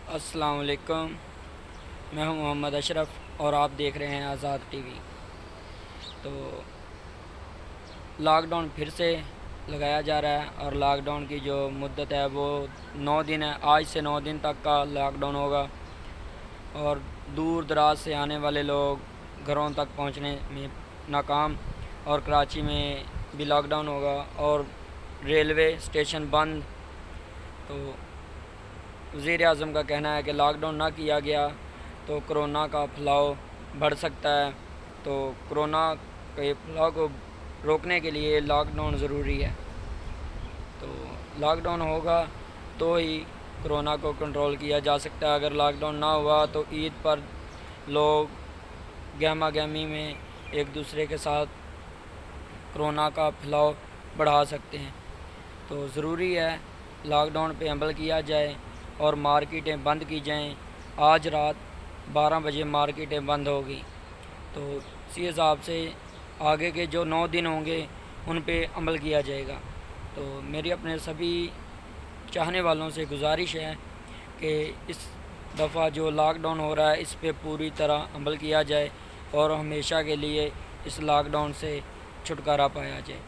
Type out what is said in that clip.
السلام علیکم، میں ہوں محمد اشرف اور آپ دیکھ رہے ہیں آزاد ٹی وی۔ تو لاک ڈاؤن پھر سے لگایا جا رہا ہے اور لاک ڈاؤن کی جو مدت ہے وہ 9 دن ہے۔ آج سے 9 دن تک کا لاک ڈاؤن ہوگا اور دور دراز سے آنے والے لوگ گھروں تک پہنچنے میں ناکام، اور کراچی میں بھی لاک ڈاؤن ہوگا اور ریلوے اسٹیشن بند۔ تو وزیر اعظم کا کہنا ہے کہ لاک ڈاؤن نہ کیا گیا تو کرونا کا پھیلاؤ بڑھ سکتا ہے، تو کرونا کے پھیلاؤ کو روکنے کے لیے لاک ڈاؤن ضروری ہے۔ تو لاک ڈاؤن ہوگا تو ہی کرونا کو کنٹرول کیا جا سکتا ہے۔ اگر لاک ڈاؤن نہ ہوا تو عید پر لوگ گہما گہمی میں ایک دوسرے کے ساتھ کرونا کا پھیلاؤ بڑھا سکتے ہیں۔ تو ضروری ہے لاک ڈاؤن پہ عمل کیا جائے اور مارکیٹیں بند کی جائیں۔ آج رات 12 بجے مارکیٹیں بند ہوگی، تو اسی حساب سے آگے کے جو 9 دن ہوں گے ان پہ عمل کیا جائے گا۔ تو میری اپنے سبھی چاہنے والوں سے گزارش ہے کہ اس دفعہ جو لاک ڈاؤن ہو رہا ہے اس پہ پوری طرح عمل کیا جائے اور ہمیشہ کے لیے اس لاک ڈاؤن سے چھٹکارا پایا جائے۔